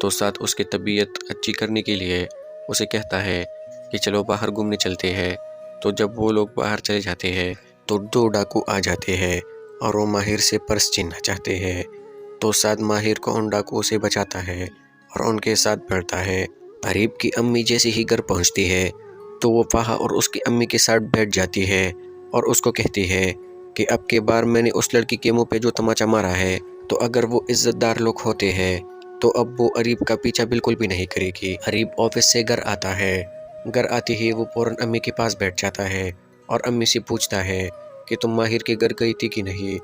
تو ساتھ اس کی طبیعت اچھی کرنے کے لیے اسے کہتا ہے کہ چلو باہر گھومنے چلتے ہیں۔ تو جب وہ لوگ باہر چلے جاتے ہیں تو دو ڈاکو آ جاتے ہیں اور وہ ماہر سے پرس چھیننا چاہتے ہیں۔ تو سعد ماہر کو ان ڈاکوؤں سے بچاتا ہے اور ان کے ساتھ بڑھتا ہے۔ اریب کی امی جیسے ہی گھر پہنچتی ہے تو وہ فہا اور اس کی امی کے ساتھ بیٹھ جاتی ہے اور اس کو کہتی ہے کہ اب کے بار میں نے اس لڑکی کے منہ پہ جو تماچا مارا ہے تو اگر وہ عزت دار لوگ ہوتے ہیں تو اب وہ اریب کا پیچھا بالکل بھی نہیں کرے گی۔ اریب آفس سے گھر آتا ہے۔ گھر آتے ہی وہ فوراً امی کے پاس بیٹھ جاتا ہے اور امی سے پوچھتا ہے کہ تم ماہر کے گھر گئی تھی کہ نہیں؟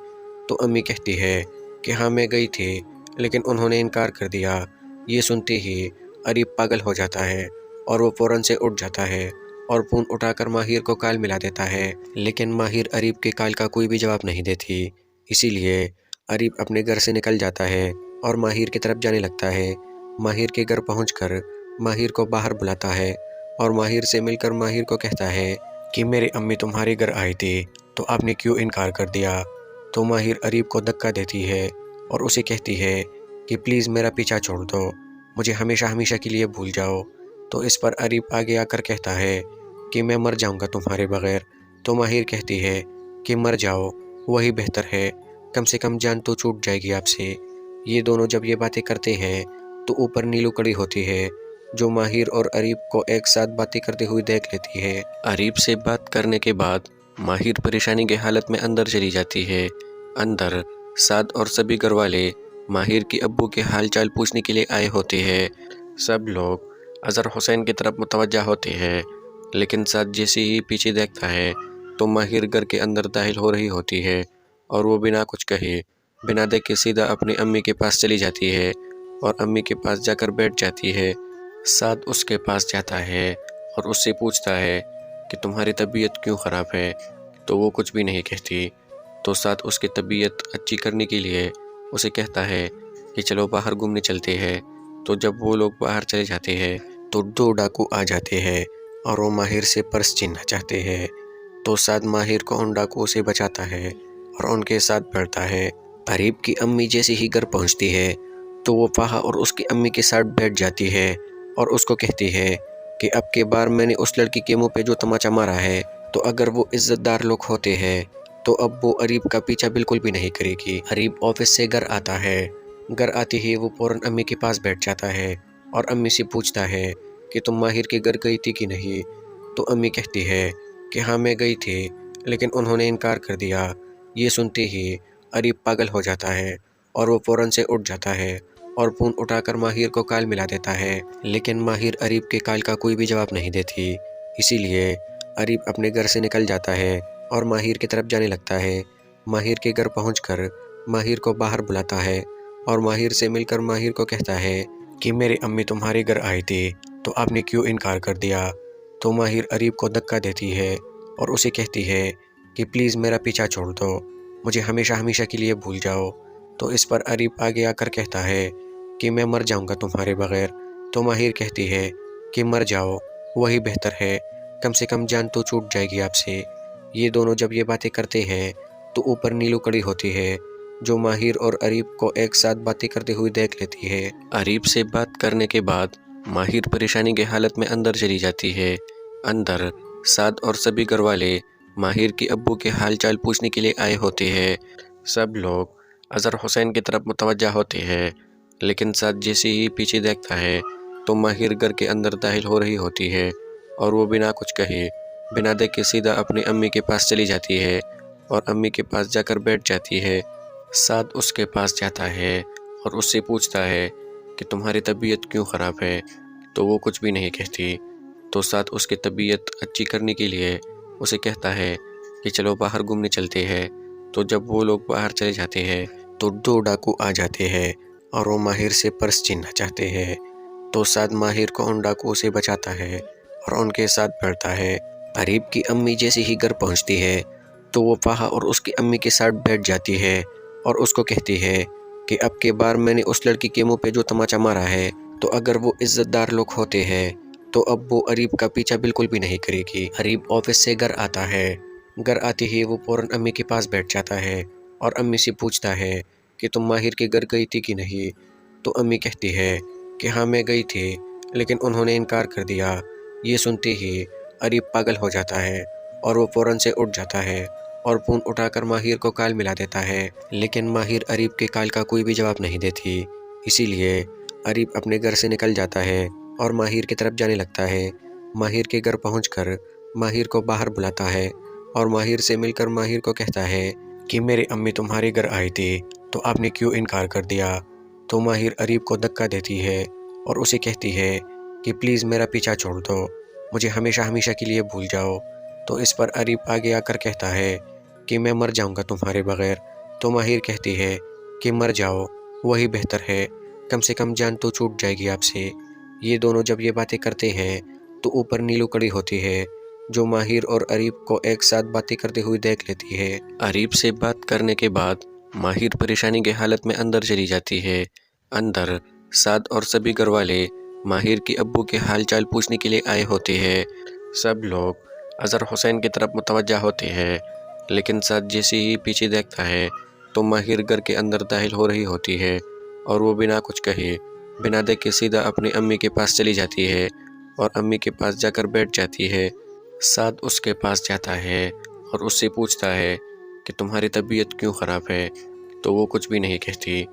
تو امی کہتی ہے کہ ہاں میں گئی تھی لیکن انہوں نے انکار کر دیا۔ یہ سنتے ہی اریب پاگل ہو جاتا ہے اور وہ فوراً سے اٹھ جاتا ہے اور فون اٹھا کر ماہر کو کال ملا دیتا ہے، لیکن ماہر اریب کے کال کا کوئی بھی جواب نہیں دیتی۔ اسی لیے اریب اپنے گھر سے نکل جاتا ہے اور ماہر کی طرف جانے لگتا ہے۔ ماہر کے گھر پہنچ کر ماہر کو باہر بلاتا ہے اور ماہر سے مل کر ماہر کو کہتا ہے کہ میری امی تمہارے گھر آئی تھی تو آپ نے کیوں انکار کر دیا؟ تو ماہر اریب کو دھکا دیتی ہے اور اسے کہتی ہے کہ پلیز میرا پیچھا چھوڑ دو، مجھے ہمیشہ ہمیشہ کے لیے بھول جاؤ۔ تو اس پر اریب آگے آ کر کہتا ہے کہ میں مر جاؤں گا تمہارے بغیر۔ تو ماہر کہتی ہے کہ مر جاؤ وہی بہتر ہے، کم سے کم جان تو چھوٹ جائے گی آپ سے۔ یہ دونوں جب یہ باتیں کرتے ہیں تو اوپر نیلو کڑی ہوتی ہے جو ماہر اور اریب کو ایک ساتھ باتیں کرتے ہوئے دیکھ لیتی ہے۔ اریب سے بات کرنے کے بعد ماہر پریشانی کی حالت میں اندر چلی جاتی ہے۔ اندر سعد اور سبھی گھر والے ماہر کے ابو کے حال چال پوچھنے کے لیے آئے ہوتے ہیں۔ سب لوگ اظہر حسین کی طرف متوجہ ہوتے ہیں، لیکن سعد جیسے ہی پیچھے دیکھتا ہے تو ماہر گھر کے اندر داخل ہو رہی ہوتی ہے اور وہ بنا کچھ کہے بنا دیکھے سیدھا اپنی امی کے پاس چلی جاتی ہے اور امی کے پاس جا کر بیٹھ جاتی ہے۔ سعد اس کے پاس جاتا ہے اور اس سے پوچھتا ہے کہ تمہاری طبیعت کیوں خراب ہے؟ تو وہ کچھ بھی نہیں کہتی۔ تو سعد اس کی طبیعت اچھی کرنے کے لیے اسے کہتا ہے کہ چلو باہر گھومنے چلتے ہیں۔ تو جب وہ لوگ باہر چلے جاتے ہیں تو دو ڈاکو آ جاتے ہیں اور وہ ماہر سے پرس چھیننا چاہتے ہیں۔ تو سعد ماہر کو ان ڈاکوؤں سے بچاتا ہے اور ان کے ساتھ بڑھتا ہے۔ اریب کی امی جیسے ہی گھر پہنچتی ہے تو وہ فہا اور اس کی امی کے ساتھ بیٹھ جاتی ہے اور اس کو کہتی ہے کہ اب کے بار میں نے اس لڑکی کے منہ پہ جو تماچا مارا ہے تو اگر وہ عزت دار لوگ ہوتے ہیں تو اب وہ اریب کا پیچھا بالکل بھی نہیں کرے گی۔ اریب آفس سے گھر آتا ہے۔ گھر آتے ہی وہ فوراً امی کے پاس بیٹھ جاتا ہے اور امی سے پوچھتا ہے کہ تم ماہر کے گھر گئی تھی کہ نہیں؟ تو امی کہتی ہے کہ ہاں میں گئی تھی لیکن انہوں نے انکار کر دیا۔ یہ سنتے ہی اریب پاگل ہو جاتا ہے اور وہ فوراً سے اٹھ جاتا ہے اور فون اٹھا کر ماہر کو کال ملا دیتا ہے، لیکن ماہر اریب کے کال کا کوئی بھی جواب نہیں دیتی۔ اسی لیے اریب اپنے گھر سے نکل جاتا ہے اور ماہر کی طرف جانے لگتا ہے۔ ماہر کے گھر پہنچ کر ماہر کو باہر بلاتا ہے اور ماہر سے مل کر ماہر کو کہتا ہے کہ میری امی تمہارے گھر آئی تھی تو آپ نے کیوں انکار کر دیا؟ تو ماہر اریب کو دھکا دیتی ہے اور اسے کہتی ہے کہ پلیز میرا پیچھا چھوڑ دو، مجھے ہمیشہ ہمیشہ کے لیے بھول جاؤ۔ تو اس پر اریب آگے آ کر کہتا ہے کہ میں مر جاؤں گا تمہارے بغیر۔ تو ماہر کہتی ہے کہ مر جاؤ وہی بہتر ہے، کم سے کم جان تو چھوٹ جائے گی آپ سے۔ یہ دونوں جب یہ باتیں کرتے ہیں تو اوپر نیلو کڑی ہوتی ہے جو ماہر اور اریب کو ایک ساتھ باتیں کرتے ہوئے دیکھ لیتی ہے۔ اریب سے بات کرنے کے بعد ماہر پریشانی کی حالت میں اندر چلی جاتی ہے۔ اندر سعد اور سبھی گھر والے ماہر کے ابو کے حال چال پوچھنے کے لیے آئے ہوتے ہیں۔ سب لوگ اظہر حسین کی طرف متوجہ ہوتے ہیں، لیکن سعد جیسے ہی پیچھے دیکھتا ہے تو ماہر گھر کے اندر داخل ہو رہی ہوتی ہے اور وہ بنا کچھ کہے بنا دیکھے سیدھا اپنی امی کے پاس چلی جاتی ہے اور امی کے پاس جا کر بیٹھ جاتی ہے۔ سعد اس کے پاس جاتا ہے اور اس سے پوچھتا ہے کہ تمہاری طبیعت کیوں خراب ہے؟ تو وہ کچھ بھی نہیں کہتی۔ تو سعد اس کی طبیعت اچھی کرنے کے لیے اسے کہتا ہے کہ چلو باہر گھومنے چلتے ہیں۔ تو جب وہ لوگ باہر چلے جاتے ہیں تو دو ڈاکو آ جاتے ہیں اور وہ ماہر سے پرس چھیننا چاہتے ہیں۔ تو سعد ماہر کو ان ڈاکوؤں سے بچاتا ہے اور ان کے ساتھ بڑھتا ہے۔ اریب کی امی جیسے ہی گھر پہنچتی ہے تو وہ فہا اور اس کی امی کے ساتھ بیٹھ جاتی ہے اور اس کو کہتی ہے کہ اب کے بار میں نے اس لڑکی کے منہ پہ جو تماچا مارا ہے تو اگر وہ عزت دار لوگ ہوتے ہیں تو اب وہ اریب کا پیچھا بالکل بھی نہیں کرے گی۔ اریب آفس سے گھر آتا ہے۔ گھر آتے ہی وہ فوراً امی کے پاس بیٹھ جاتا ہے اور امی سے پوچھتا ہے کہ تم ماہر کے گھر گئی تھی کہ نہیں؟ تو امی کہتی ہے کہ ہاں میں گئی تھی لیکن انہوں نے انکار کر دیا۔ یہ سنتے ہی اریب پاگل ہو جاتا ہے اور وہ فوراً سے اٹھ جاتا ہے اور فون اٹھا کر ماہر کو کال ملا دیتا ہے، لیکن ماہر اریب کے کال کا کوئی بھی جواب نہیں دیتی۔ اسی لیے اریب اپنے گھر سے نکل جاتا ہے اور ماہر کی طرف جانے لگتا ہے۔ ماہر کے گھر پہنچ کر ماہر کو باہر بلاتا ہے اور ماہر سے مل کر ماہر کو کہتا ہے کہ میری امی تمہارے گھر آئی تھی تو آپ نے کیوں انکار کر دیا؟ تو ماہر اریب کو دھکا دیتی ہے اور اسے کہتی ہے کہ پلیز میرا پیچھا چھوڑ دو، مجھے ہمیشہ ہمیشہ کے لیے بھول جاؤ۔ تو اس پر اریب آگے آ کر کہتا ہے کہ میں مر جاؤں گا تمہارے بغیر۔ تو ماہر کہتی ہے کہ مر جاؤ وہی بہتر ہے، کم سے کم جان تو چھوٹ جائے گی آپ سے۔ یہ دونوں جب یہ باتیں کرتے ہیں تو اوپر نیلو کڑی ہوتی ہے جو ماہر اور اریب کو ایک ساتھ باتیں کرتے ہوئے دیکھ لیتی ہے۔ اریب سے بات کرنے کے بعد ماہر پریشانی کی حالت میں اندر چلی جاتی ہے۔ اندر سعد اور سبھی گھر والے ماہر کے ابو کے حال چال پوچھنے کے لیے آئے ہوتے ہیں۔ سب لوگ اظہر حسین کی طرف متوجہ ہوتے ہیں، لیکن سعد جیسے ہی پیچھے دیکھتا ہے تو ماہر گھر کے اندر داخل ہو رہی ہوتی ہے اور وہ بنا کچھ کہے بنا دیکھے سیدھا اپنی امی کے پاس چلی جاتی ہے اور امی کے پاس جا کر بیٹھ جاتی ہے۔ سعد اس کے پاس جاتا ہے اور اس سے پوچھتا ہے کہ تمہاری طبیعت کیوں خراب ہے؟ تو وہ کچھ بھی نہیں کہتی۔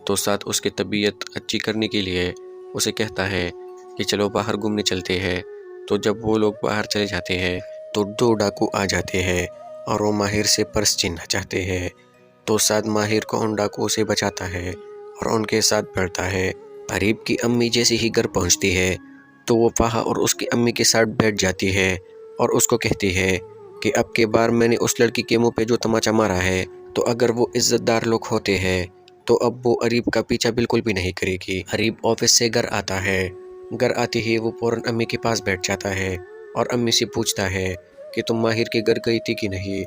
تو سعد اس کی طبیعت اچھی کرنے کے لیے اسے کہتا ہے کہ چلو باہر گھومنے چلتے ہیں۔ تو جب وہ لوگ باہر چلے جاتے ہیں تو دو ڈاکو آ جاتے ہیں اور وہ ماہر سے پرس چھیننا چاہتے ہیں۔ تو سعد ماہر کو ان ڈاکوؤں سے بچاتا ہے اور ان کے ساتھ بیٹھتا ہے۔ اریب کی امی جیسے ہی گھر پہنچتی ہے تو وہ فہا اور اس کی امی کے ساتھ بیٹھ جاتی ہے اور اس کو کہتی ہے کہ اب کے بار میں نے اس لڑکی کے منہ پہ جو تماچا مارا ہے تو اگر وہ عزت دار لوگ ہوتے ہیں تو اب وہ اریب کا پیچھا بالکل بھی نہیں کرے گی۔ اریب آفس سے گھر آتا ہے۔ گھر آتے ہی وہ فوراً امی کے پاس بیٹھ جاتا ہے اور امی سے پوچھتا ہے کہ تم ماہر کے گھر گئی تھی کہ نہیں؟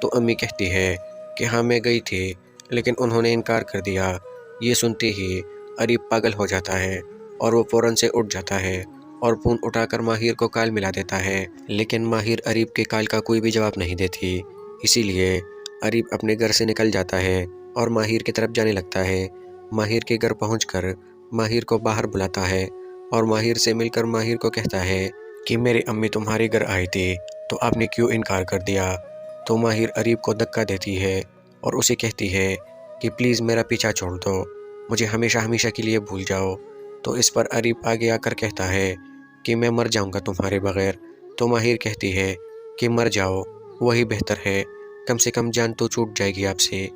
تو امی کہتی ہے کہ ہاں میں گئی تھی لیکن انہوں نے انکار کر دیا۔ یہ سنتے ہی اریب پاگل ہو جاتا ہے اور وہ فوراً سے اٹھ جاتا ہے اور فون اٹھا کر ماہر کو کال ملا دیتا ہے، لیکن ماہر اریب کے کال کا کوئی بھی جواب نہیں دیتی۔ اسی لیے اریب اپنے گھر سے نکل جاتا ہے اور ماہر کی طرف جانے لگتا ہے۔ ماہر کے گھر پہنچ کر ماہر کو باہر بلاتا ہے اور ماہر سے مل کر ماہر کو کہتا ہے کہ میری امی تمہارے گھر آئی تھی تو آپ نے کیوں انکار کر دیا؟ تو ماہر اریب کو دھکا دیتی ہے اور اسے کہتی ہے کہ پلیز میرا پیچھا چھوڑ دو، مجھے ہمیشہ ہمیشہ کے لیے بھول جاؤ۔ تو اس پر اریب آگے آ کر کہتا ہے کہ میں مر جاؤں گا تمہارے بغیر۔ تو ماہر کہتی ہے کہ مر جاؤ وہی بہتر ہے، کم سے کم جان تو چھوٹ جائے گی آپ سے۔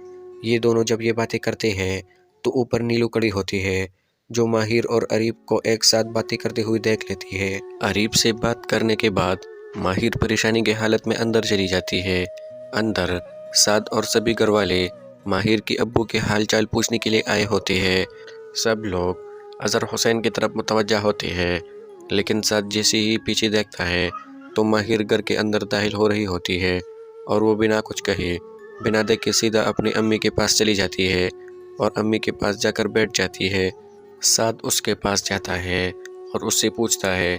یہ دونوں جب یہ باتیں کرتے ہیں تو اوپر نیلو کڑی ہوتی ہے جو ماہر اور اریب کو ایک ساتھ باتیں کرتے ہوئے دیکھ لیتی ہے۔ اریب سے بات کرنے کے بعد ماہر پریشانی کی حالت میں اندر چلی جاتی ہے۔ اندر سعد اور سبھی گھر والے ماہر کے ابو کے حال چال پوچھنے کے لیے آئے ہوتے ہیں۔ سب لوگ اظہر حسین کی طرف متوجہ ہوتے ہیں، لیکن سعد جیسے ہی پیچھے دیکھتا ہے تو ماہر گھر کے اندر داخل ہو رہی ہوتی ہے اور وہ بنا کچھ کہے بنا دیکھے سیدھا اپنی امی کے پاس چلی جاتی ہے اور امی کے پاس جا کر بیٹھ جاتی ہے۔ سعد اس کے پاس جاتا ہے اور اس سے پوچھتا ہے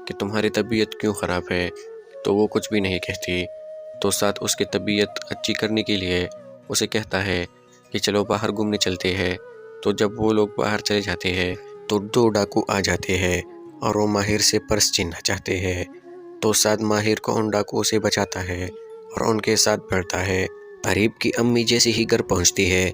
کہ تمہاری طبیعت کیوں خراب ہے؟ تو وہ کچھ بھی نہیں کہتی۔ تو سعد اس کی طبیعت اچھی کرنے کے لیے اسے کہتا ہے کہ چلو باہر گھومنے چلتے ہیں۔ تو جب وہ لوگ باہر چلے جاتے ہیں تو دو ڈاکو آ جاتے ہیں اور وہ ماہر سے پرس چھیننا چاہتے ہیں۔ تو سعد ماہر کو ان ڈاکوؤں سے بچاتا ہے اور ان کے ساتھ بیٹھتا ہے۔ اریب کی امی جیسے ہی گھر پہنچتی ہے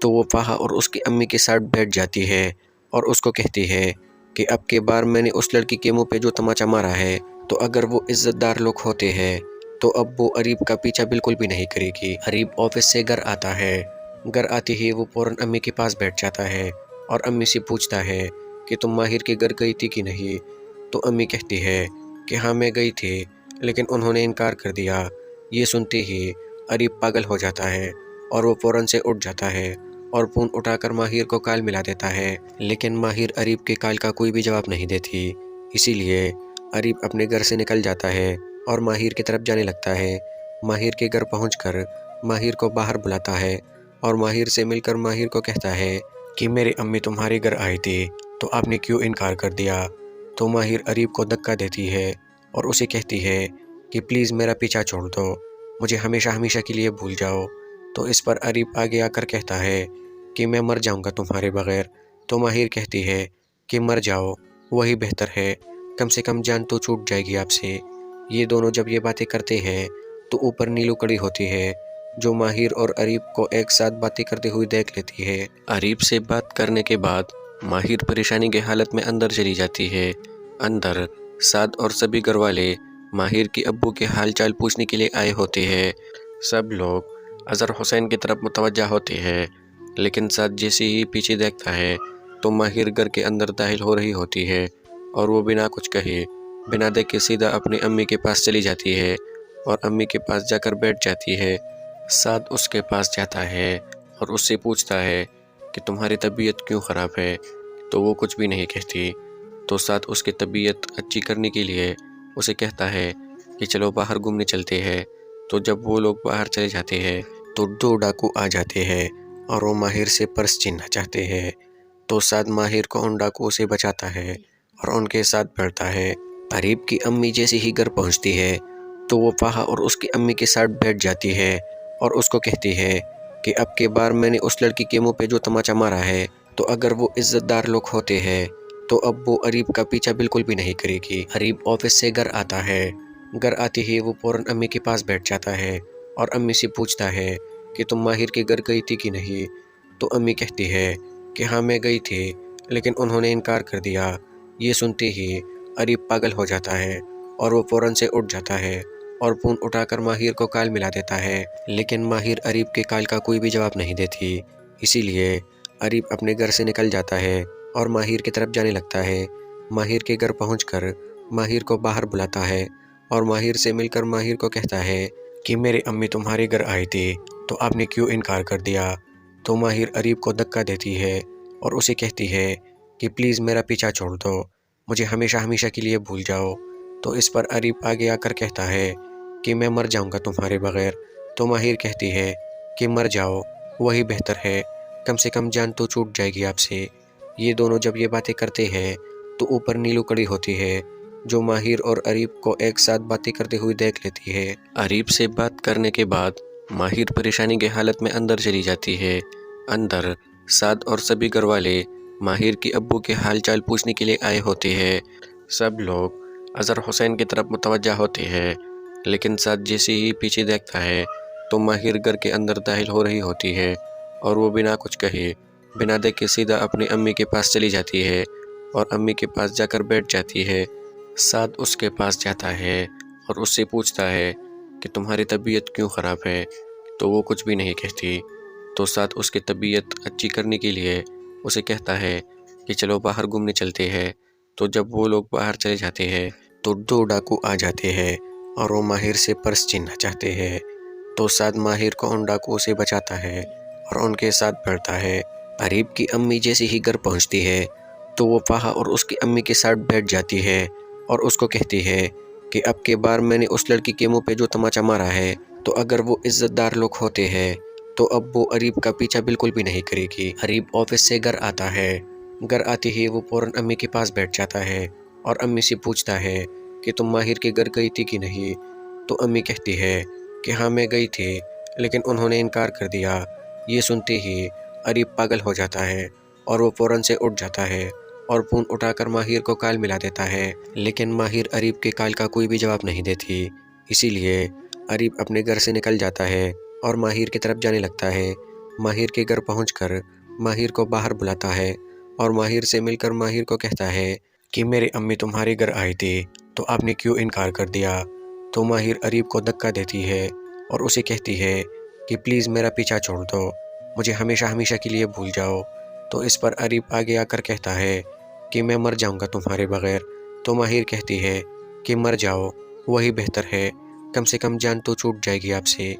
تو وہ فہا اور اس کی امی کے ساتھ بیٹھ جاتی ہے اور اس کو کہتی ہے کہ اب کے بار میں نے اس لڑکی کے منہ پہ جو تماچا مارا ہے تو اگر وہ عزت دار لوگ ہوتے ہیں تو اب وہ اریب کا پیچھا بالکل بھی نہیں کرے گی۔ اریب آفس سے گھر آتا ہے۔ گھر آتے ہی وہ فوراً امی کے پاس بیٹھ جاتا ہے اور امی سے پوچھتا ہے کہ تم ماہر کے گھر گئی تھی کہ نہیں؟ تو امی کہتی ہے کہ ہاں میں گئی تھی لیکن انہوں نے انکار کر دیا۔ یہ سنتے ہی اریب پاگل ہو جاتا ہے اور وہ فوراً سے اٹھ جاتا ہے اور فون اٹھا کر ماہر کو کال ملا دیتا ہے، لیکن ماہر اریب کے کال کا کوئی بھی جواب نہیں دیتی۔ اسی لیے اریب اپنے گھر سے نکل جاتا ہے اور ماہر کی طرف جانے لگتا ہے۔ ماہر کے گھر پہنچ کر ماہر کو باہر بلاتا ہے اور ماہر سے مل کر ماہر کو کہتا ہے کہ میری امی تمہارے گھر آئی تھی تو آپ نے کیوں انکار کر دیا؟ تو ماہر اریب کو دھکا دیتی ہے اور اسے کہتی ہے کہ پلیز میرا پیچھا چھوڑ دو، مجھے ہمیشہ ہمیشہ کے لیے بھول جاؤ۔ تو اس پر اریب آگے آ کر کہتا ہے کہ میں مر جاؤں گا تمہارے بغیر۔ تو ماہر کہتی ہے کہ مر جاؤ وہی بہتر ہے، کم سے کم جان تو چھوٹ جائے گی آپ سے۔ یہ دونوں جب یہ باتیں کرتے ہیں تو اوپر نیلو کڑی ہوتی ہے جو ماہر اور اریب کو ایک ساتھ باتیں کرتے ہوئے دیکھ لیتی ہے۔ اریب سے بات کرنے کے بعد ماہر پریشانی کے حالت میں اندر چلی جاتی ہے۔ اندر سعد اور سبھی گھر والے ماہر کے ابو کے حال چال پوچھنے کے لیے آئے ہوتے ہیں۔ سب لوگ اظہر حسین کی طرف متوجہ ہوتے ہیں، لیکن سعد جیسے ہی پیچھے دیکھتا ہے تو ماہر گھر کے اندر داخل ہو رہی ہوتی ہے اور وہ بنا کچھ کہے بنا دیکھے سیدھا اپنی امی کے پاس چلی جاتی ہے اور امی کے پاس جا کر بیٹھ جاتی ہے۔ سعد اس کے پاس جاتا ہے اور اس سے پوچھتا ہے کہ تمہاری طبیعت کیوں خراب ہے، تو وہ کچھ بھی نہیں کہتی۔ تو سعد اس کی طبیعت اچھی کرنے کے لیے اسے کہتا ہے کہ چلو باہر گھومنے چلتے ہیں۔ تو جب وہ لوگ باہر چلے جاتے ہیں تو دو ڈاکو آ جاتے ہیں اور وہ ماہر سے پرس چھیننا چاہتے ہیں۔ تو سعد ماہر کو ان ڈاکوؤں سے بچاتا ہے اور ان کے ساتھ بیٹھتا ہے۔ اریب کی امی جیسے ہی گھر پہنچتی ہے تو وہ فہا اور اس کی امی کے ساتھ بیٹھ جاتی ہے اور اس کو کہتی ہے کہ اب کے بار میں نے اس لڑکی کے منہ پہ جو تماچا مارا ہے تو اگر وہ عزت دار لوگ ہوتے ہیں تو اب وہ اریب کا پیچھا بالکل بھی نہیں کرے گی۔ اریب آفس سے گھر آتا ہے، گھر آتے ہی وہ فوراً امی کے پاس بیٹھ جاتا ہے اور امی سے پوچھتا ہے کہ تم ماہر کے گھر گئی تھی کہ نہیں؟ تو امی کہتی ہے کہ ہاں میں گئی تھی لیکن انہوں نے انکار کر دیا۔ یہ سنتے ہی اریب پاگل ہو جاتا ہے اور وہ فوراً سے اٹھ جاتا ہے اور فون اٹھا کر ماہر کو کال ملا دیتا ہے، لیکن ماہر اریب کے کال کا کوئی بھی جواب نہیں دیتی۔ اسی لیے اریب اپنے گھر سے نکل جاتا ہے اور ماہر کی طرف جانے لگتا ہے۔ ماہر کے گھر پہنچ کر ماہر کو باہر بلاتا ہے اور ماہر سے مل کر ماہر کو کہتا ہے کہ میری امی تمہارے گھر آئی تھی تو آپ نے کیوں انکار کر دیا؟ تو ماہر اریب کو دھکا دیتی ہے اور اسے کہتی ہے کہ پلیز میرا پیچھا چھوڑ دو، مجھے ہمیشہ ہمیشہ کے لیے بھول جاؤ۔ تو اس پر اریب آگے آ کر کہتا ہے کہ میں مر جاؤں گا تمہارے بغیر۔ تو ماہر کہتی ہے کہ مر جاؤ وہی بہتر ہے، کم سے کم جان تو چھوٹ جائے گی آپ سے۔ یہ دونوں جب یہ باتیں کرتے ہیں تو اوپر نیلو کڑی ہوتی ہے جو ماہر اور اریب کو ایک ساتھ باتیں کرتے ہوئے دیکھ لیتی ہے۔ اریب سے بات کرنے کے بعد ماہر پریشانی کے حالت میں اندر چلی جاتی ہے۔ اندر سعد اور سبھی گھر والے ماہر کے ابو کے حال چال پوچھنے کے لیے آئے ہوتے ہیں۔ سب لوگ اظہر حسین کی طرف متوجہ ہوتے ہیں، لیکن سعد جیسے ہی پیچھے دیکھتا ہے تو ماہر گھر کے اندر داخل ہو رہی ہوتی ہے اور وہ بنا کچھ کہے بنا دیکھے سیدھا اپنی امی کے پاس چلی جاتی ہے اور امی کے پاس جا کر بیٹھ جاتی ہے۔ سعد اس کے پاس جاتا ہے اور اس سے پوچھتا ہے کہ تمہاری طبیعت کیوں خراب ہے، تو وہ کچھ بھی نہیں کہتی۔ تو سعد اس کی طبیعت اچھی کرنے کے لیے اسے کہتا ہے کہ چلو باہر گھومنے چلتے ہیں۔ تو جب وہ لوگ باہر چلے جاتے ہیں تو دو ڈاکو آ جاتے ہیں اور وہ ماہر سے پرس چھیننا چاہتے ہیں۔ تو سعد ماہر کو ان ڈاکوؤں سے بچاتا ہے اور ان کے ساتھ بیٹھتا ہے۔ اریب کی امی جیسے ہی گھر پہنچتی ہے تو وہ فہا اور اس کی امی کے ساتھ بیٹھ جاتی ہے اور اس کو کہتی ہے کہ اب کے بار میں نے اس لڑکی کے منہ پہ جو تماچا مارا ہے تو اگر وہ عزت دار لوگ ہوتے ہیں تو اب وہ اریب کا پیچھا بالکل بھی نہیں کرے گی۔ اریب آفس سے گھر آتا ہے، گھر آتے ہی وہ فوراً امی کے پاس بیٹھ جاتا ہے اور امی سے پوچھتا ہے کہ تم ماہر کے گھر گئی تھی کہ نہیں؟ تو امی کہتی ہے کہ ہاں میں گئی تھی لیکن انہوں نے انکار کر دیا۔ یہ سنتے ہی اریب پاگل ہو جاتا ہے اور وہ فوراً سے اٹھ جاتا ہے اور فون اٹھا کر ماہر کو کال ملا دیتا ہے، لیکن ماہر اریب کے کال کا کوئی بھی جواب نہیں دیتی۔ اسی لیے اریب اپنے گھر سے نکل جاتا ہے اور ماہر کی طرف جانے لگتا ہے۔ ماہر کے گھر پہنچ کر ماہر کو باہر بلاتا ہے اور ماہر سے مل کر ماہر کو کہتا ہے کہ میری امی تمہارے گھر آئی تھی تو آپ نے کیوں انکار کر دیا؟ تو ماہر اریب کو دھکا دیتی ہے اور اسے کہتی ہے کہ پلیز میرا پیچھا چھوڑ دو، مجھے ہمیشہ ہمیشہ کے لیے بھول جاؤ۔ تو اس پر اریب آگے آ کر کہتا ہے کہ میں مر جاؤں گا تمہارے بغیر۔ تو ماہر کہتی ہے کہ مر جاؤ وہی بہتر ہے، کم سے کم جان تو چھوٹ جائے گی آپ سے۔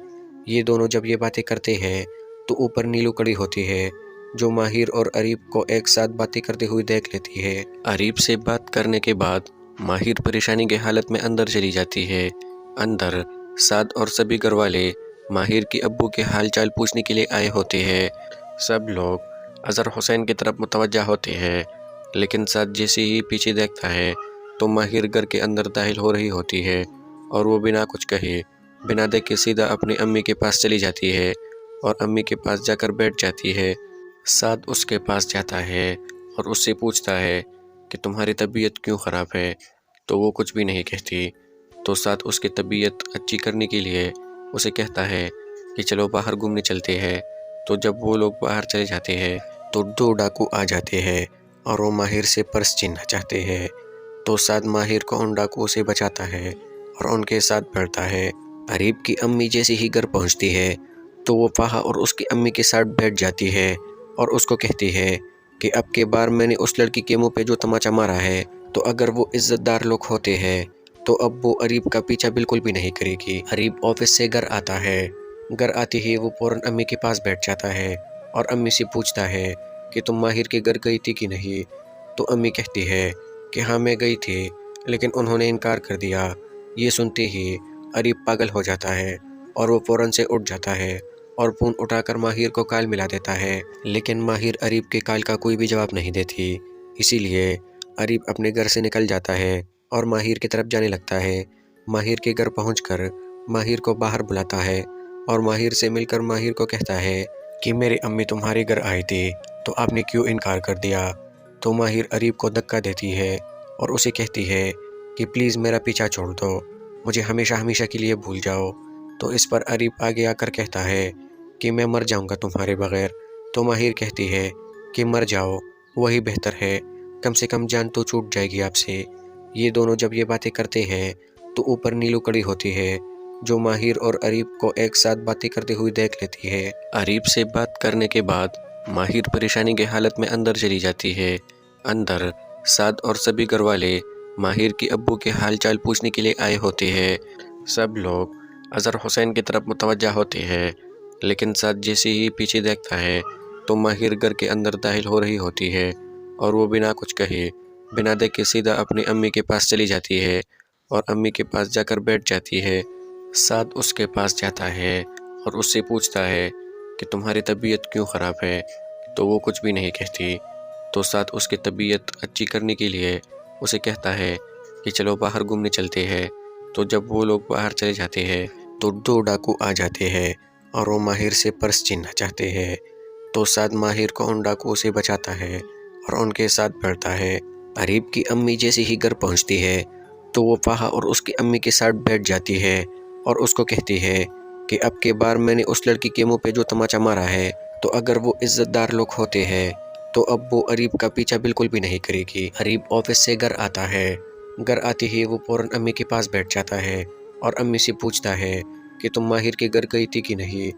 یہ دونوں جب یہ باتیں کرتے ہیں تو اوپر نیلو کڑی ہوتی ہے جو ماہر اور اریب کو ایک ساتھ باتیں کرتے ہوئے دیکھ لیتی ہے۔ اریب سے بات کرنے کے بعد ماہر پریشانی کے حالت میں اندر چلی جاتی ہے۔ اندر سعد اور سبھی گھر والے ماہر کے ابو کے حال چال پوچھنے کے لیے آئے ہوتے ہیں۔ سب لوگ اظہر حسین کی طرف متوجہ ہوتے ہیں، لیکن سعد جیسے ہی پیچھے دیکھتا ہے تو ماہر گھر کے اندر داخل ہو رہی ہوتی ہے اور وہ بنا کچھ کہے بنا دیکھے سیدھا اپنی امی کے پاس چلی جاتی ہے اور امی کے پاس جا کر بیٹھ جاتی ہے۔ سعد اس کے پاس جاتا ہے اور اس سے پوچھتا ہے کہ تمہاری طبیعت کیوں خراب ہے، تو وہ کچھ بھی نہیں کہتی، تو ساتھ اس کی طبیعت اچھی کرنے کے لیے اسے کہتا ہے کہ چلو باہر گھومنے چلتے ہیں۔ تو جب وہ لوگ باہر چلے جاتے ہیں تو دو ڈاکو آ جاتے ہیں اور وہ ماہر سے پرس چھیننا چاہتے ہیں، تو ساتھ ماہر کو ان ڈاکوؤں سے بچاتا ہے اور ان کے ساتھ بڑھتا ہے۔ اریب کی امی جیسے ہی گھر پہنچتی ہے تو وہ فہا اور اس کی امی کے ساتھ بیٹھ جاتی ہے اور اس کو کہتی ہے کہ اب کے بار میں نے اس لڑکی کے منہ پہ جو تماچا مارا ہے، تو اگر وہ عزت دار لوگ ہوتے ہیں تو اب وہ اریب کا پیچھا بالکل بھی نہیں کرے گی۔ اریب آفس سے گھر آتا ہے، گھر آتے ہی وہ فوراً امی کے پاس بیٹھ جاتا ہے اور امی سے پوچھتا ہے کہ تم ماہر کے گھر گئی تھی کہ نہیں؟ تو امی کہتی ہے کہ ہاں میں گئی تھی لیکن انہوں نے انکار کر دیا۔ یہ سنتے ہی اریب پاگل ہو جاتا ہے اور وہ فوراً سے اٹھ جاتا ہے اور فون اٹھا کر ماہر کو کال ملا دیتا ہے، لیکن ماہر اریب کے کال کا کوئی بھی جواب نہیں دیتی۔ اسی لیے اریب اپنے گھر سے نکل جاتا ہے اور ماہر کی طرف جانے لگتا ہے۔ ماہر کے گھر پہنچ کر ماہر کو باہر بلاتا ہے اور ماہر سے مل کر ماہر کو کہتا ہے کہ میری امی تمہارے گھر آئی تھی تو آپ نے کیوں انکار کر دیا؟ تو ماہر اریب کو دھکا دیتی ہے اور اسے کہتی ہے کہ پلیز میرا پیچھا چھوڑ دو، مجھے ہمیشہ ہمیشہ کے لیے بھول جاؤ۔ تو اس پر اریب آگے آ کر کہتا ہے کہ میں مر جاؤں گا تمہارے بغیر۔ تو ماہر کہتی ہے کہ مر جاؤ وہی بہتر ہے، کم سے کم جان تو چھوٹ جائے گی آپ سے۔ یہ دونوں جب یہ باتیں کرتے ہیں تو اوپر نیلو کڑی ہوتی ہے جو ماہر اور اریب کو ایک ساتھ باتیں کرتے ہوئے دیکھ لیتی ہے۔ اریب سے بات کرنے کے بعد ماہر پریشانی کی حالت میں اندر چلی جاتی ہے۔ اندر سعد اور سبھی گھر والے ماہر کی ابو کے حال چال پوچھنے کے لیے آئے ہوتے ہیں۔ سب لوگ اظہر حسین کی طرف متوجہ ہوتے ہیں، لیکن سعد جیسے ہی پیچھے دیکھتا ہے تو ماہر گھر کے اندر داخل ہو رہی ہوتی ہے اور وہ بنا کچھ کہے بنا دیکھے سیدھا اپنی امی کے پاس چلی جاتی ہے اور امی کے پاس جا کر بیٹھ جاتی ہے۔ سعد اس کے پاس جاتا ہے اور اس سے پوچھتا ہے کہ تمہاری طبیعت کیوں خراب ہے، تو وہ کچھ بھی نہیں کہتی، تو سعد اس کی طبیعت اچھی کرنے کے لیے اسے کہتا ہے کہ چلو باہر گھومنے چلتے ہیں۔ تو جب وہ لوگ باہر چلے جاتے ہیں تو دو ڈاکو آ جاتے ہیں اور وہ ماہر سے پرس چھیننا چاہتے ہیں، تو سعد ماہر کو ان ڈاکوؤں سے بچاتا ہے اور ان کے ساتھ بڑھتا ہے۔ اریب کی امی جیسے ہی گھر پہنچتی ہے تو وہ فہا اور اس کی امی کے ساتھ بیٹھ جاتی ہے اور اس کو کہتی ہے کہ اب کے بار میں نے اس لڑکی کے منہ پہ جو تماچا مارا ہے، تو اگر وہ عزت دار لوگ ہوتے ہیں تو اب وہ اریب کا پیچھا بالکل بھی نہیں کرے گی۔ اریب آفس سے گھر آتا ہے، گھر آتے ہی وہ فوراً امی کے پاس بیٹھ جاتا ہے اور امی سے پوچھتا ہے کہ تم ماہر کے گھر گئی تھی کہ نہیں؟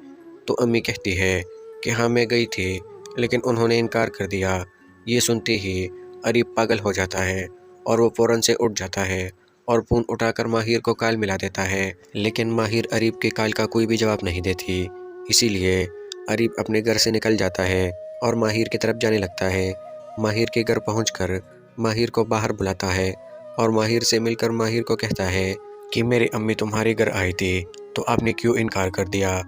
تو امی کہتی ہے کہ ہاں میں گئی تھی لیکن انہوں نے انکار کر دیا۔ یہ سنتے ہی اریب پاگل ہو جاتا ہے اور وہ فوراً سے اٹھ جاتا ہے اور فون اٹھا کر ماہر کو کال ملا دیتا ہے، لیکن ماہر اریب کے کال کا کوئی بھی جواب نہیں دیتی۔ اسی لیے اریب اپنے گھر سے نکل جاتا ہے اور ماہر کی طرف جانے لگتا ہے۔ ماہر کے گھر پہنچ کر ماہر کو باہر بلاتا ہے اور ماہر سے مل کر ماہر کو کہتا ہے کہ میری امی تمہارے گھر آئی تھی تو آپ نے کیوں انکار کر دیا؟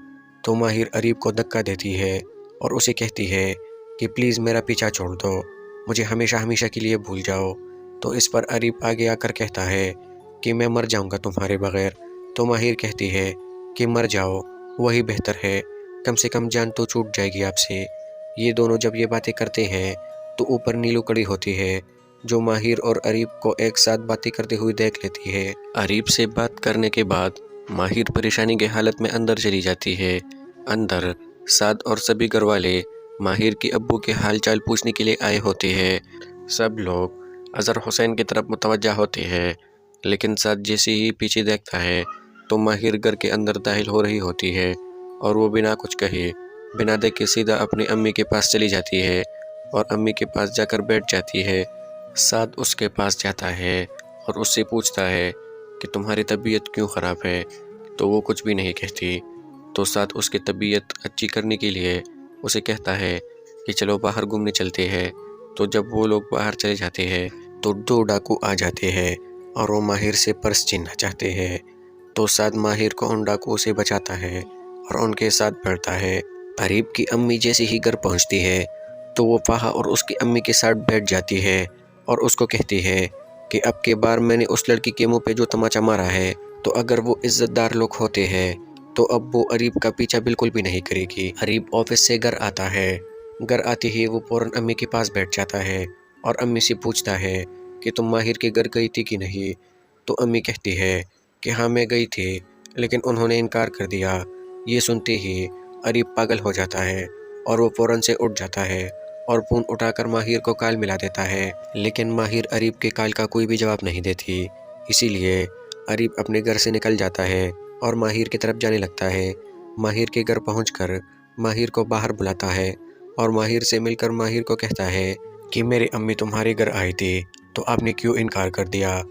تو ماہر اریب کو دھکا دیتی ہے اور اسے کہتی ہے کہ پلیز میرا پیچھا چھوڑ دو، مجھے ہمیشہ ہمیشہ کے لیے بھول جاؤ۔ تو اس پر اریب آگے آ کر کہتا ہے کہ میں مر جاؤں گا تمہارے بغیر۔ تو ماہر کہتی ہے کہ مر جاؤ وہی بہتر ہے، کم سے کم جان تو چھوٹ جائے گی آپ سے۔ یہ دونوں جب یہ باتیں کرتے ہیں تو اوپر نیلو کڑی ہوتی ہے جو ماہر اور اریب کو ایک ساتھ باتیں کرتے ہوئے دیکھ لیتی ہے۔ اریب سے بات کرنے کے بعد ماہر پریشانی کی حالت میں اندر چلی جاتی ہے۔ اندر سعد اور سبھی گھر والے ماہر کے ابو کے حال چال پوچھنے کے لیے آئے ہوتے ہیں۔ سب لوگ اظہر حسین کی طرف متوجہ ہوتے ہیں، لیکن سعد جیسے ہی پیچھے دیکھتا ہے تو ماہر گھر کے اندر داخل ہو رہی ہوتی ہے اور وہ بنا کچھ کہے بنا دیکھے سیدھا اپنی امی کے پاس چلی جاتی ہے اور امی کے پاس جا کر بیٹھ جاتی ہے۔ سعد اس کے پاس جاتا ہے اور اس سے پوچھتا ہے کہ تمہاری طبیعت کیوں خراب ہے، تو وہ کچھ بھی نہیں کہتی، تو سعد اس کی طبیعت اچھی کرنے کے لیے اسے کہتا ہے کہ چلو باہر گھومنے چلتے ہیں۔ تو جب وہ لوگ باہر چلے جاتے ہیں تو دو ڈاکو آ جاتے ہیں اور وہ ماہر سے پرس چھیننا چاہتے ہیں، تو سعد ماہر کو ان ڈاکوؤں سے بچاتا ہے اور ان کے ساتھ بڑھتا ہے۔ اریب کی امی جیسے ہی گھر پہنچتی ہے تو وہ فہا اور اس کی امی کے ساتھ بیٹھ جاتی ہے اور اس کو کہتی ہے کہ اب کے بار میں نے اس لڑکی کے منہ پہ جو تماچا مارا ہے، تو اگر وہ عزت دار لوگ ہوتے ہیں تو اب وہ اریب کا پیچھا بالکل بھی نہیں کرے گی۔ اریب آفس سے گھر آتا ہے، گھر آتے ہی وہ فوراً امی کے پاس بیٹھ جاتا ہے اور امی سے پوچھتا ہے کہ تم ماہر کے گھر گئی تھی کہ نہیں؟ تو امی کہتی ہے کہ ہاں میں گئی تھی، لیکن انہوں نے انکار کر دیا۔ یہ سنتے ہی اریب پاگل ہو جاتا ہے اور وہ فوراً سے اٹھ جاتا ہے اور فون اٹھا کر ماہر کو کال ملا دیتا ہے، لیکن ماہر اریب کے کال کا کوئی بھی جواب نہیں دیتی۔ اسی لیے اریب اپنے گھر سے نکل جاتا ہے اور ماہر کی طرف جانے لگتا ہے۔ ماہر کے گھر پہنچ کر ماہر کو باہر بلاتا ہے اور ماہر سے مل کر ماہر کو کہتا ہے کہ میری امی تمہارے گھر آئی تھی تو آپ نے کیوں انکار کر دیا؟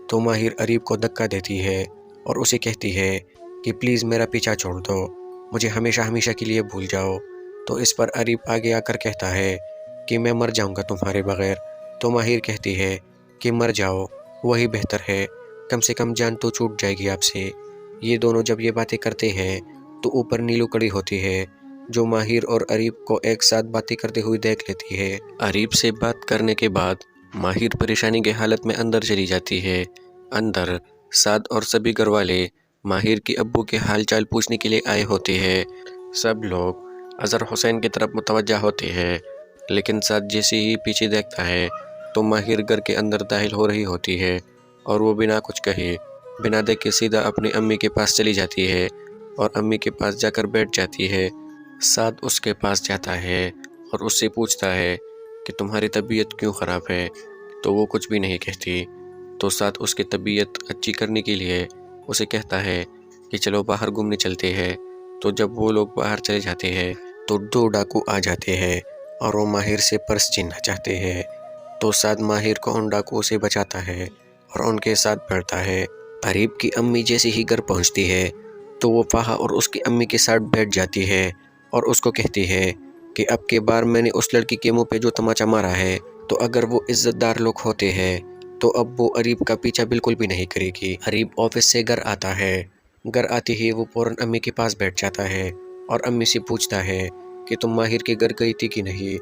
تو ماہر اریب کو دھکا دیتی ہے اور اسے کہتی ہے کہ پلیز میرا پیچھا چھوڑ دو، مجھے ہمیشہ ہمیشہ کے لیے بھول جاؤ۔ تو اس پر اریب آگے آ کر کہتا ہے کہ میں مر جاؤں گا تمہارے بغیر۔ تو ماہر کہتی ہے کہ مر جاؤ وہی بہتر ہے، کم سے کم جان تو چھوٹ جائے گی آپ سے۔ یہ دونوں جب یہ باتیں کرتے ہیں تو اوپر نیلو کڑی ہوتی ہے، جو ماہر اور اریب کو ایک ساتھ باتیں کرتے ہوئے دیکھ لیتی ہے۔ اریب سے بات کرنے کے بعد ماہر پریشانی کی حالت میں اندر چلی جاتی ہے۔ اندر سعد اور سبھی گھر والے ماہر کے ابو کے حال چال پوچھنے کے لیے آئے ہوتے ہیں۔ سب لوگ اظہر حسین کی طرف متوجہ ہوتے ہیں، لیکن سعد جیسے ہی پیچھے دیکھتا ہے تو ماہر گھر کے اندر داخل ہو رہی ہوتی ہے اور وہ بنا کچھ کہے بنا دیکھے سیدھا اپنی امی کے پاس چلی جاتی ہے اور امی کے پاس جا کر بیٹھ جاتی ہے۔ سعد اس کے پاس جاتا ہے اور اس سے پوچھتا ہے کہ تمہاری طبیعت کیوں خراب ہے؟ تو وہ کچھ بھی نہیں کہتی۔ تو سعد اس کی طبیعت اچھی کرنے کے لیے اسے کہتا ہے کہ چلو باہر گھومنے چلتے ہیں۔ تو جب وہ لوگ باہر چلے جاتے ہیں تو دو ڈاکو آ جاتے ہیں اور وہ ماہر سے پرس چھیننا چاہتے ہیں۔ تو سعد ماہر کو ان ڈاکوؤں سے بچاتا ہے اور ان کے ساتھ بیٹھتا ہے۔ اریب کی امی جیسے ہی گھر پہنچتی ہے تو وہ فہا اور اس کی امی کے ساتھ بیٹھ جاتی ہے اور اس کو کہتی ہے کہ اب کے بار میں نے اس لڑکی کے منہ پہ جو تماچا مارا ہے تو اگر وہ عزت دار لوگ ہوتے ہیں تو اب وہ اریب کا پیچھا بالکل بھی نہیں کرے گی۔ اریب آفس سے گھر آتا ہے، گھر آتے ہی وہ فوراً امی کے پاس بیٹھ جاتا ہے اور امی سے پوچھتا ہے کہ تم ماہر کے گھر گئی تھی کہ نہیں؟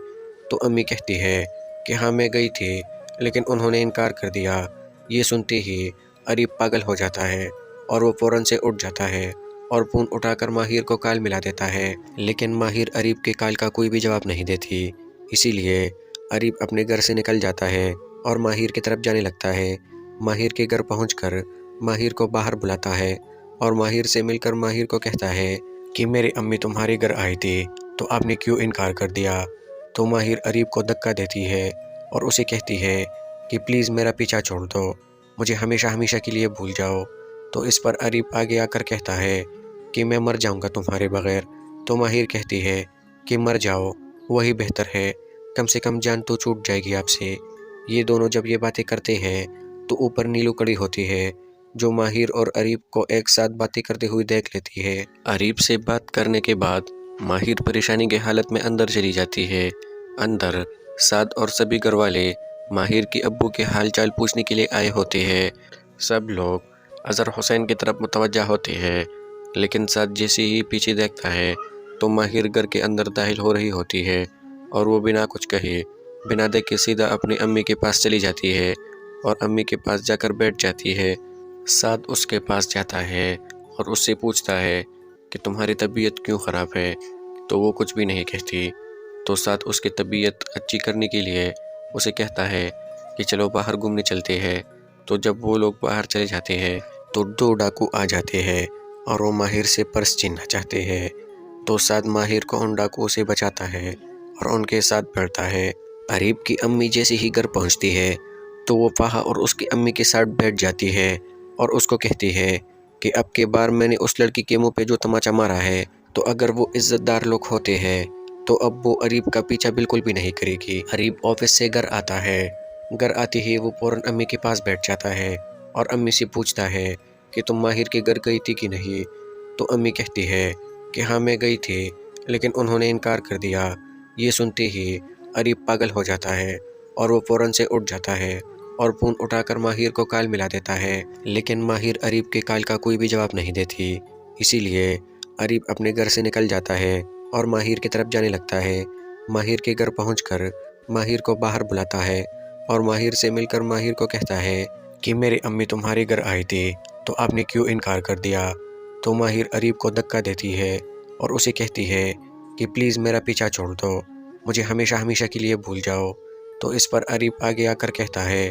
تو امی کہتی ہے کہ ہاں میں گئی تھی، لیکن انہوں نے انکار کر دیا۔ یہ سنتے ہی اریب پاگل ہو جاتا ہے اور وہ فوراً سے اٹھ جاتا ہے اور فون اٹھا کر ماہر کو کال ملا دیتا ہے، لیکن ماہر اریب کے کال کا کوئی بھی جواب نہیں دیتی۔ اسی لیے اریب اپنے گھر سے نکل جاتا ہے اور ماہر کی طرف جانے لگتا ہے۔ ماہر کے گھر پہنچ کر ماہر کو باہر بلاتا ہے اور ماہر سے مل کر ماہر کو کہتا ہے کہ میری امی تمہارے گھر آئی تھی تو آپ نے کیوں انکار کر دیا؟ تو ماہر اریب کو دھکا دیتی ہے اور اسے کہتی ہے کہ پلیز میرا پیچھا چھوڑ دو، مجھے ہمیشہ ہمیشہ کے لیے بھول جاؤ۔ تو اس پر اریب آگے آ کر کہتا ہے کہ میں مر جاؤں گا تمہارے بغیر۔ تو ماہر کہتی ہے کہ مر جاؤ وہی بہتر ہے، کم سے کم جان تو چھوٹ جائے گی آپ سے۔ یہ دونوں جب یہ باتیں کرتے ہیں تو اوپر نیلو کڑی ہوتی ہے، جو ماہر اور اریب کو ایک ساتھ باتیں کرتے ہوئے دیکھ لیتی ہے۔ اریب سے بات کرنے کے بعد ماہر پریشانی کی حالت میں اندر چلی جاتی ہے۔ اندر سعد اور سبھی گھر والے ماہر کے ابو کے حال چال پوچھنے کے لیے آئے ہوتے ہیں۔ سب لوگ اظہر حسین کی طرف متوجہ ہوتے ہیں، لیکن سعد جیسے ہی پیچھے دیکھتا ہے تو ماہر گھر کے اندر داخل ہو رہی ہوتی ہے اور وہ بنا کچھ کہے بنا دیکھے سیدھا اپنی امی کے پاس چلی جاتی ہے اور امی کے پاس جا کر بیٹھ جاتی ہے۔ سعد اس کے پاس جاتا ہے اور اس سے پوچھتا ہے کہ تمہاری طبیعت کیوں خراب ہے؟ تو وہ کچھ بھی نہیں کہتی۔ تو سعد اس کی طبیعت اچھی کرنے کے لیے اسے کہتا ہے کہ چلو باہر گھومنے چلتے ہیں۔ تو جب وہ لوگ باہر چلے جاتے ہیں تو دو ڈاکو آ جاتے ہیں اور وہ ماہر سے پرس چھیننا چاہتے ہیں۔ تو سعد ماہر کو ان ڈاکوؤں سے بچاتا ہے اور ان کے ساتھ بیٹھتا ہے۔ اریب کی امی جیسے ہی گھر پہنچتی ہے تو وہ فہا اور اس کی امی کے ساتھ بیٹھ جاتی ہے اور اس کو کہتی ہے کہ اب کے بار میں نے اس لڑکی کے منہ پہ جو تماچا مارا ہے تو اگر وہ عزت دار لوگ ہوتے ہیں تو اب وہ اریب کا پیچھا بالکل بھی نہیں کرے گی۔ اریب آفس سے گھر آتا ہے، گھر آتے ہی وہ فوراً امی کے پاس بیٹھ جاتا ہے اور امی سے پوچھتا ہے کہ تم ماہر کے گھر گئی تھی کہ نہیں؟ تو امی کہتی ہے کہ ہاں میں گئی تھی، لیکن انہوں نے انکار کر دیا۔ یہ سنتے ہی اریب پاگل ہو جاتا ہے اور وہ فوراً سے اٹھ جاتا ہے اور فون اٹھا کر ماہر کو کال ملا دیتا ہے، لیکن ماہر اریب کے کال کا کوئی بھی جواب نہیں دیتی۔ اسی لیے اریب اپنے گھر سے نکل جاتا ہے اور ماہر کی طرف جانے لگتا ہے۔ ماہر کے گھر پہنچ کر ماہر کو باہر بلاتا ہے اور ماہر سے مل کر ماہر کو کہتا ہے کہ میری امی تمہارے گھر آئی تھی تو آپ نے کیوں انکار کر دیا؟ تو ماہر اریب کو دھکا دیتی ہے اور اسے کہتی ہے کہ پلیز میرا پیچھا چھوڑ دو، مجھے ہمیشہ ہمیشہ کے لیے بھول جاؤ۔ تو اس پر اریب آگے آ کر کہتا ہے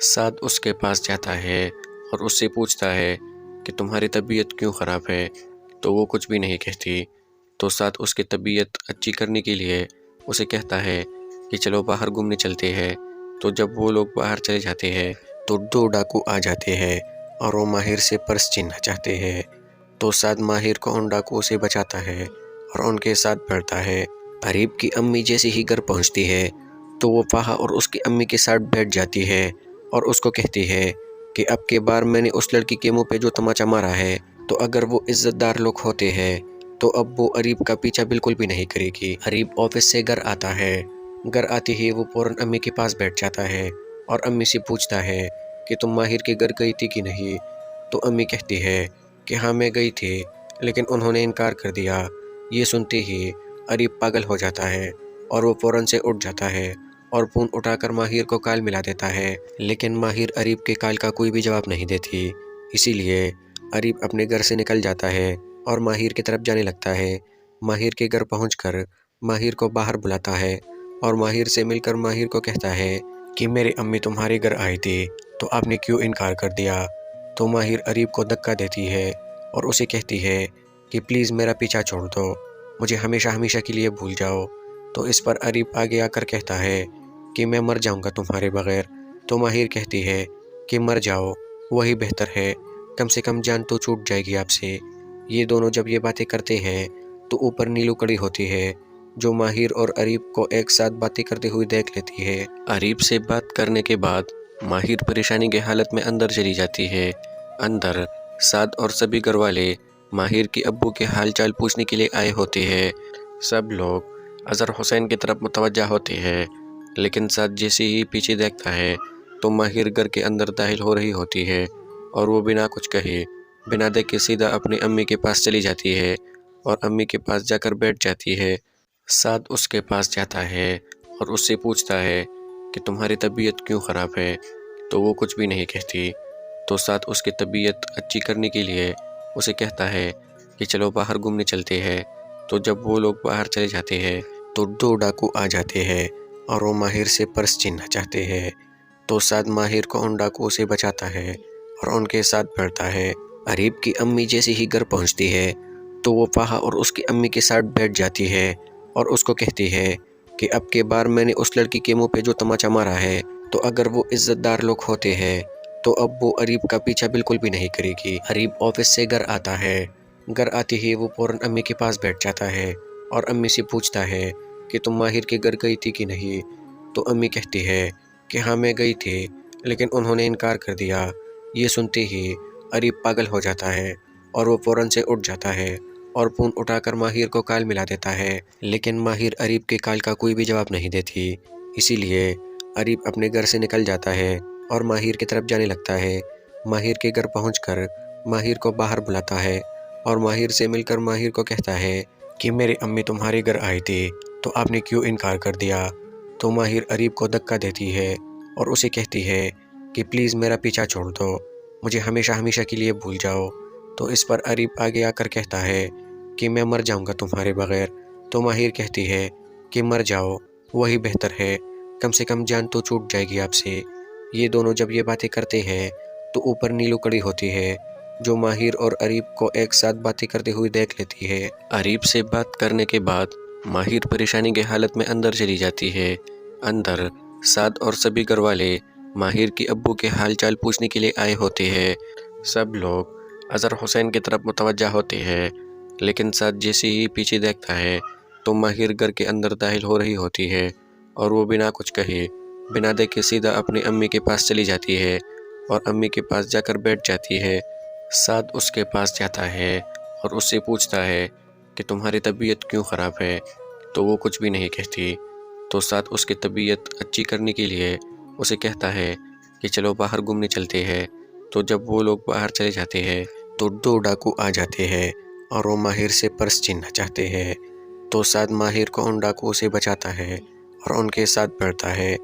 سعد اس کے پاس جاتا ہے اور اس سے پوچھتا ہے کہ تمہاری طبیعت کیوں خراب ہے، تو وہ کچھ بھی نہیں کہتی۔ تو سعد اس کی طبیعت اچھی کرنے کے لیے اسے کہتا ہے کہ چلو باہر گھومنے چلتے ہیں۔ تو جب وہ لوگ باہر چلے جاتے ہیں تو دو ڈاکو آ جاتے ہیں اور وہ ماہر سے پرس چھیننا چاہتے ہیں۔ تو سعد ماہر کو ان ڈاکوؤں سے بچاتا ہے اور ان کے ساتھ بڑھتا ہے۔ اریب کی امی جیسے ہی گھر پہنچتی ہے تو وہ فہا اور اس کی امی کے ساتھ بیٹھ جاتی ہے اور اس کو کہتی ہے کہ اب کے بار میں نے اس لڑکی کے منہ پہ جو تماچا مارا ہے، تو اگر وہ عزت دار لوگ ہوتے ہیں تو اب وہ اریب کا پیچھا بالکل بھی نہیں کرے گی۔ اریب آفس سے گھر آتا ہے۔ گھر آتے ہی وہ فوراً امی کے پاس بیٹھ جاتا ہے اور امی سے پوچھتا ہے کہ تم ماہر کے گھر گئی تھی کہ نہیں؟ تو امی کہتی ہے کہ ہاں میں گئی تھی، لیکن انہوں نے انکار کر دیا۔ یہ سنتے ہی اریب پاگل ہو جاتا ہے اور وہ فوراً سے اٹھ جاتا ہے اور فون اٹھا کر ماہر کو کال ملا دیتا ہے، لیکن ماہر اریب کے کال کا کوئی بھی جواب نہیں دیتی۔ اسی لیے اریب اپنے گھر سے نکل جاتا ہے اور ماہر کی طرف جانے لگتا ہے۔ ماہر کے گھر پہنچ کر ماہر کو باہر بلاتا ہے اور ماہر سے مل کر ماہر کو کہتا ہے کہ میری امی تمہارے گھر آئی تھی تو آپ نے کیوں انکار کر دیا؟ تو ماہر اریب کو دھکا دیتی ہے اور اسے کہتی ہے کہ پلیز میرا پیچھا چھوڑ دو، مجھے ہمیشہ ہمیشہ کے لیے بھول جاؤ۔ تو اس پر اریب آگے آ کر کہتا ہے کہ میں مر جاؤں گا تمہارے بغیر۔ تو ماہر کہتی ہے کہ مر جاؤ وہی بہتر ہے، کم سے کم جان تو چھوٹ جائے گی آپ سے۔ یہ دونوں جب یہ باتیں کرتے ہیں تو اوپر نیلو کڑی ہوتی ہے جو ماہر اور اریب کو ایک ساتھ باتیں کرتے ہوئے دیکھ لیتی ہے۔ اریب سے بات کرنے کے بعد ماہر پریشانی کی حالت میں اندر چلی جاتی ہے۔ اندر سعد اور سبھی گھر والے ماہر کے ابو کے حال چال پوچھنے کے لیے آئے ہوتے ہیں۔ سب لوگ اظہر حسین کی طرف متوجہ ہوتے ہیں، لیکن سعد جیسے ہی پیچھے دیکھتا ہے تو ماہر گھر کے اندر داخل ہو رہی ہوتی ہے اور وہ بنا کچھ کہے بنا دیکھے سیدھا اپنی امی کے پاس چلی جاتی ہے اور امی کے پاس جا کر بیٹھ جاتی ہے۔ سعد اس کے پاس جاتا ہے اور اس سے پوچھتا ہے کہ تمہاری طبیعت کیوں خراب ہے، تو وہ کچھ بھی نہیں کہتی۔ تو سعد اس کی طبیعت اچھی کرنے کے لیے اسے کہتا ہے کہ چلو باہر گھومنے چلتے ہیں۔ تو جب وہ لوگ باہر چلے جاتے ہیں تو دو ڈاکو آ جاتے ہیں اور وہ ماہر سے پرس چھیننا چاہتے ہیں۔ تو سعد ماہر کو ان ڈاکوؤں سے بچاتا ہے اور ان کے ساتھ بڑھتا ہے۔ اریب کی امی جیسے ہی گھر پہنچتی ہے تو وہ فہا اور اس کی امی کے ساتھ بیٹھ جاتی ہے اور اس کو کہتی ہے کہ اب کے بار میں نے اس لڑکی کے منہ پہ جو تماچا مارا ہے، تو اگر وہ عزت دار لوگ ہوتے ہیں تو اب وہ اریب کا پیچھا بالکل بھی نہیں کرے گی۔ اریب آفس سے گھر آتا ہے۔ گھر آتے ہی وہ فوراً امی کے پاس بیٹھ جاتا ہے اور امی سے پوچھتا ہے کہ تم ماہر کے گھر گئی تھی کہ نہیں؟ تو امی کہتی ہے کہ ہاں میں گئی تھی، لیکن انہوں نے انکار کر دیا۔ یہ سنتے ہی اریب پاگل ہو جاتا ہے اور وہ فوراً سے اٹھ جاتا ہے اور فون اٹھا کر ماہر کو کال ملا دیتا ہے، لیکن ماہر اریب کے کال کا کوئی بھی جواب نہیں دیتی۔ اسی لیے اریب اپنے گھر سے نکل جاتا ہے اور ماہر کی طرف جانے لگتا ہے۔ ماہر کے گھر پہنچ کر ماہر کو باہر بلاتا ہے اور ماہر سے مل کر ماہر کو کہتا ہے کہ میری امی تمہارے گھر آئی تھی تو آپ نے کیوں انکار کر دیا؟ تو ماہر اریب کو دھکا دیتی ہے اور اسے کہتی ہے کہ پلیز میرا پیچھا چھوڑ دو، مجھے ہمیشہ ہمیشہ کے لیے بھول جاؤ۔ تو اس پر اریب آگے آ کر کہتا ہے کہ میں مر جاؤں گا تمہارے بغیر۔ تو ماہر کہتی ہے کہ مر جاؤ وہی بہتر ہے، کم سے کم جان تو چھوٹ جائے گی آپ سے۔ یہ دونوں جب یہ باتیں کرتے ہیں تو اوپر نیلو کڑی ہوتی ہے جو ماہر اور اریب کو ایک ساتھ باتیں کرتے ہوئے دیکھ لیتی ہے۔ اریب سے بات کرنے کے بعد ماہر پریشانی کی حالت میں اندر چلی جاتی ہے۔ اندر سعد اور سبھی گھر والے ماہر کے ابو کے حال چال پوچھنے کے لیے آئے ہوتے ہیں۔ سب لوگ اظہر حسین کی طرف متوجہ ہوتے ہیں، لیکن سعد جیسے ہی پیچھے دیکھتا ہے تو ماہر گھر کے اندر داخل ہو رہی ہوتی ہے اور وہ بنا کچھ کہے بنا دیکھے سیدھا اپنی امی کے پاس چلی جاتی ہے اور امی کے پاس جا کر بیٹھ جاتی ہے۔ سعد اس کے پاس جاتا ہے اور اس سے پوچھتا ہے کہ تمہاری طبیعت کیوں خراب ہے، تو وہ کچھ بھی نہیں کہتی۔ تو سعد اس کی طبیعت اچھی کرنے کے لیے اسے کہتا ہے کہ چلو باہر گھومنے چلتے ہیں۔ تو جب وہ لوگ باہر چلے جاتے ہیں تو دو ڈاکو آ جاتے ہیں اور وہ ماہر سے پرس چھیننا چاہتے ہیں۔ تو سعد ماہر کو ان ڈاکوؤں سے بچاتا ہے اور ان کے ساتھ بڑھتا ہے۔